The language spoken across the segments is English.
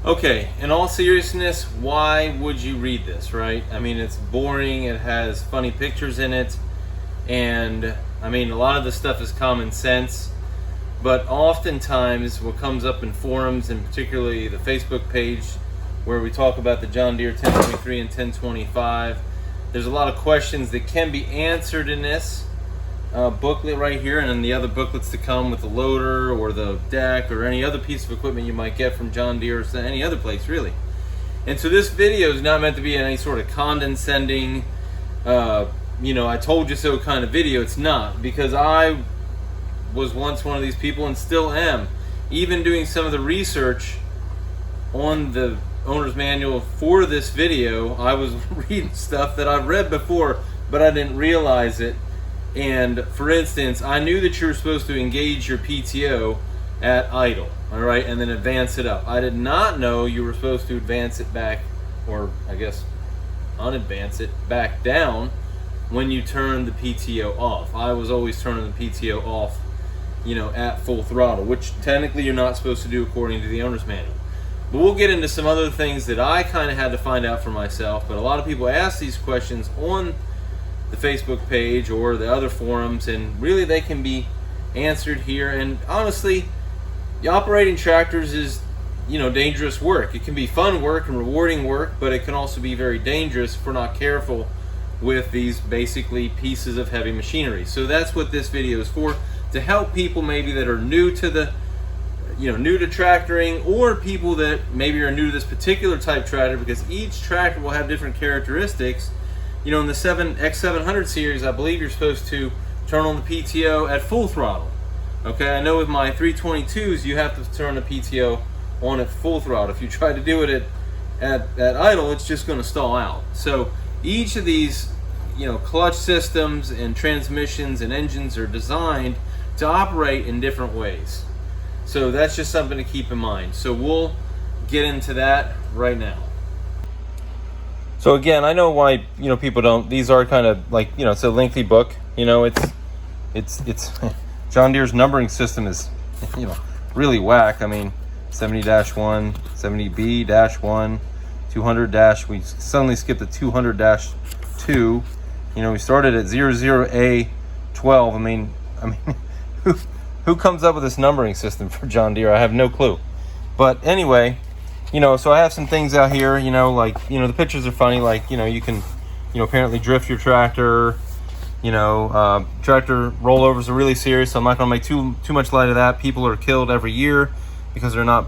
Okay, in all seriousness, why would you read this, right? I mean, it's boring, it has funny pictures in it, and I mean, a lot of the stuff is common sense, but oftentimes what comes up in forums, and particularly the Facebook page where we talk about the John Deere 1023 and 1025, there's a lot of questions that can be answered in this booklet right here, and then the other booklets to come with the loader or the deck or any other piece of equipment you might get from John Deere or any other place really. And so this video is not meant to be any sort of condescending I told you so kind of video. It's not, because I was once one of these people and still am. Even doing some of the research on the owner's manual for this video, I was reading stuff that I've read before, but I didn't realize it. And for instance, I knew that you were supposed to engage your PTO at idle, all right, and then advance it up. I did not know you were supposed to advance it back, or I guess unadvance it back down when you turn the PTO off. I was always turning the PTO off, at full throttle, which technically you're not supposed to do according to the owner's manual. But we'll get into some other things that I kind of had to find out for myself. But a lot of people ask these questions on the Facebook page or the other forums, and really they can be answered here. And honestly, operating tractors is dangerous work. It can be fun work and rewarding work, but it can also be very dangerous if we're not careful with these basically pieces of heavy machinery. So that's what this video is for, to help people maybe that are new to the new to tractoring, or people that maybe are new to this particular type tractor, because each tractor will have different characteristics. In the X700 series, I believe you're supposed to turn on the PTO at full throttle. Okay, I know with my 322s, you have to turn the PTO on at full throttle. If you try to do it at idle, it's just going to stall out. So each of these, clutch systems and transmissions and engines are designed to operate in different ways. So that's just something to keep in mind. So we'll get into that right now. So again, I know why people don't. These are kind of like it's a lengthy book. It's John Deere's numbering system is really whack. I mean, 70-1, 70B-1, 200- we suddenly skipped to 200-2. We started at 00A12. I mean, who comes up with this numbering system for John Deere? I have no clue. But anyway. So I have some things out here, the pictures are funny, you can, apparently drift your tractor, tractor rollovers are really serious, so I'm not going to make too much light of that. People are killed every year because they're not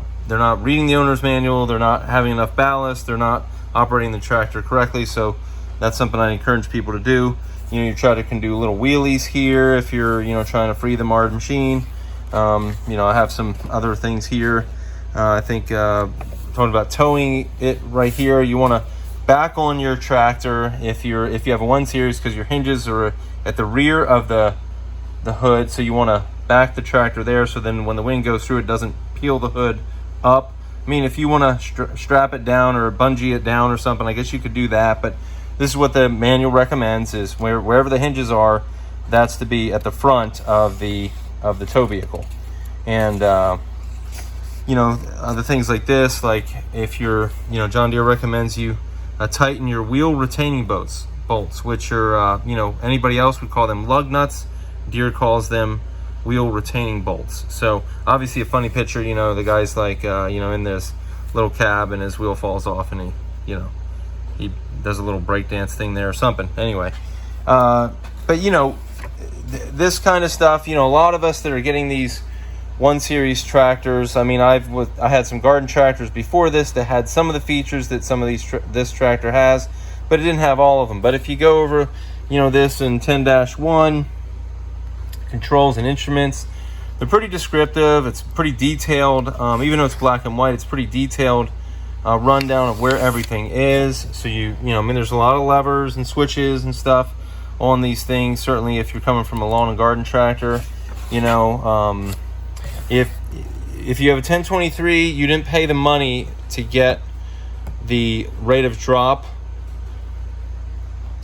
reading the owner's manual, they're not having enough ballast, they're not operating the tractor correctly, so that's something I encourage people to do. Your tractor can do little wheelies here if you're, trying to free the marred machine. I have some other things here. I think, talking about towing it right here, you want to back on your tractor if you have a 1 series, because your hinges are at the rear of the hood, so you want to back the tractor there, so then when the wind goes through, it doesn't peel the hood up. I mean, if you want to strap it down or bungee it down or something, I guess you could do that, but this is what the manual recommends, is wherever the hinges are, that's to be at the front of the tow vehicle. And other things like this, like if you're, John Deere recommends you tighten your wheel retaining bolts, which are, anybody else would call them lug nuts. Deere calls them wheel retaining bolts. So obviously a funny picture, the guy's like, in this little cab and his wheel falls off and he does a little breakdance thing there or something. Anyway, but this kind of stuff, a lot of us that are getting these 1 series tractors. I mean, I had some garden tractors before this that had some of the features that some of this tractor has, but it didn't have all of them. But if you go over, this in 10-1, controls and instruments, they're pretty descriptive. It's pretty detailed. Even though it's black and white, it's pretty detailed rundown of where everything is. So there's a lot of levers and switches and stuff on these things. Certainly, if you're coming from a lawn and garden tractor, If you have a 1023, you didn't pay the money to get the rate of drop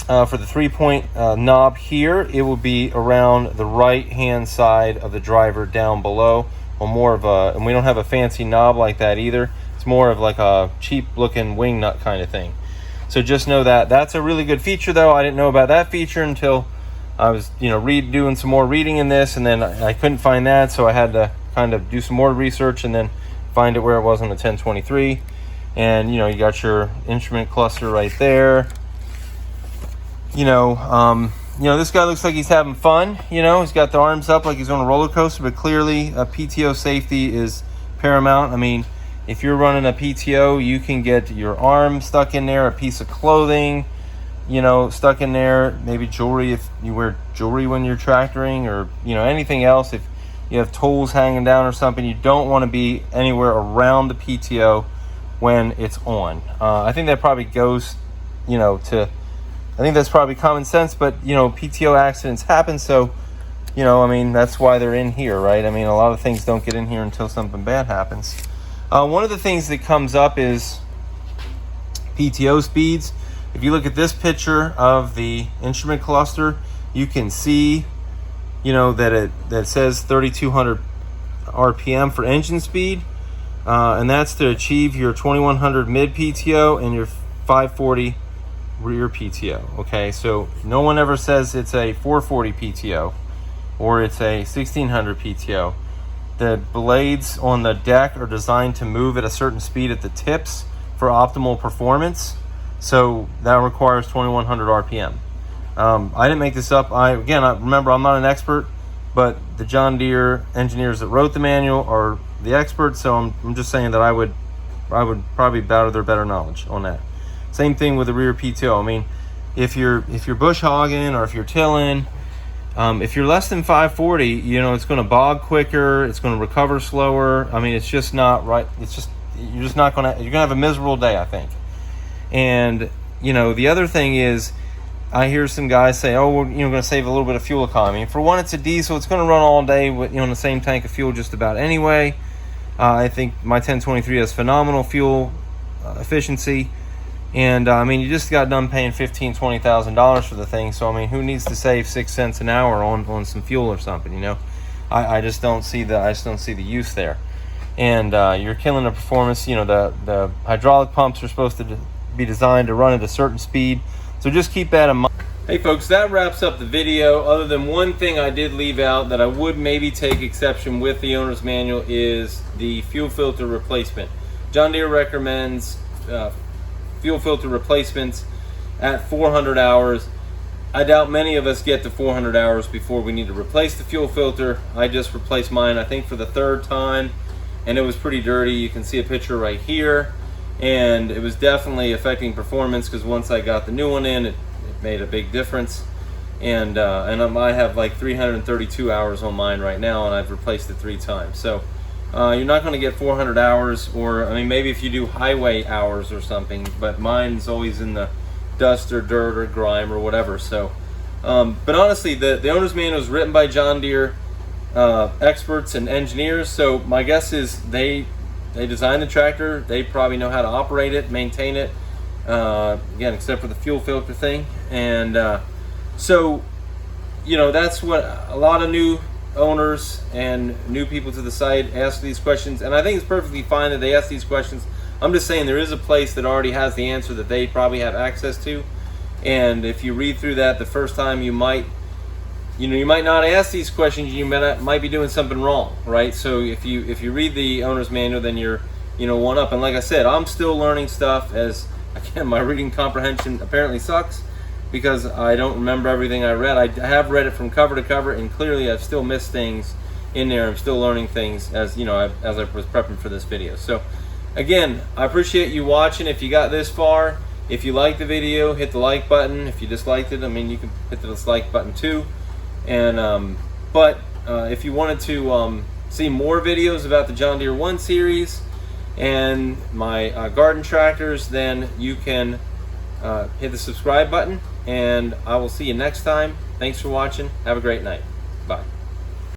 for the 3-point knob here. It will be around the right hand side of the driver down below, or more of a, and we don't have a fancy knob like that either. It's more of like a cheap looking wing nut kind of thing. So just know that that's a really good feature, though. I didn't know about that feature until I was, doing some more reading in this, and then I couldn't find that, so I had to kind of do some more research and then find it where it was on the 1023. And you got your instrument cluster right there. This guy looks like he's having fun. He's got the arms up like he's on a roller coaster, but clearly PTO safety is paramount. I mean, if you're running a PTO, you can get your arm stuck in there, a piece of clothing, stuck in there, maybe jewelry if you wear jewelry when you're tractoring, or, anything else. If you have tools hanging down or something, you don't want to be anywhere around the PTO when it's on. I think that probably goes, I think that's probably common sense, but, PTO accidents happen, so, that's why they're in here, right? I mean, a lot of things don't get in here until something bad happens. One of the things that comes up is Pto Speeds. If you look at this picture of the instrument cluster, you can see, that it says 3,200 RPM for engine speed, and that's to achieve your 2,100 mid PTO and your 540 rear PTO. Okay, so no one ever says it's a 440 PTO or it's a 1,600 PTO. The blades on the deck are designed to move at a certain speed at the tips for optimal performance. So that requires 2,100 RPM. I didn't make this up. I remember, I'm not an expert, but the John Deere engineers that wrote the manual are the experts. So I'm just saying that I would probably bow to their better knowledge on that. Same thing with the rear PTO. I mean, if you're bush hogging or if you're tilling, if you're less than 540, it's going to bog quicker, it's going to recover slower. I mean, it's just not right. You're going to have a miserable day, I think. And, the other thing is, I hear some guys say, oh, we're going to save a little bit of fuel economy. For one, it's a diesel. It's going to run all day with, in the same tank of fuel just about anyway. I think my 1023 has phenomenal fuel efficiency. And, you just got done paying $15,000, $20,000 for the thing. So, who needs to save 6 cents an hour on some fuel or something, I just don't see the use there. And you're killing the performance. The hydraulic pumps are supposed to be designed to run at a certain speed. So just keep that in mind. Hey folks, that wraps up the video. Other than one thing I did leave out that I would maybe take exception with the owner's manual is the fuel filter replacement. John Deere recommends fuel filter replacements at 400 hours. I doubt many of us get to 400 hours before we need to replace the fuel filter. I just replaced mine, I think, for the 3rd time, and it was pretty dirty. You can see a picture right here, and it was definitely affecting performance because once I got the new one in, it made a big difference. And I have like 332 hours on mine right now, and I've replaced it 3 times. So you're not going to get 400 hours, or maybe if you do highway hours or something, but mine's always in the dust or dirt or grime or whatever. So but honestly, the owner's manual is written by John Deere experts and engineers, so my guess is they designed the tractor. They probably know how to operate it, maintain it, again, except for the fuel filter thing. And so that's what a lot of new owners and new people to the site ask these questions, and I think it's perfectly fine that they ask these questions. I'm just saying there is a place that already has the answer that they probably have access to, and if you read through that the first time, you might not ask these questions. You might be doing something wrong, right? So if you read the owner's manual, then you're one up. And like I said, I'm still learning stuff, as again, my reading comprehension apparently sucks because I don't remember everything I read. I have read it from cover to cover, and clearly I've still missed things in there. I'm still learning things as as I was prepping for this video. So again, I appreciate you watching. If you got this far, if you liked the video, hit the like button. If you disliked it, you can hit the dislike button too. And if you wanted to see more videos about the John Deere 1 series and my garden tractors, then you can hit the subscribe button, and I will see you next time. Thanks for watching. Have a great night. Bye.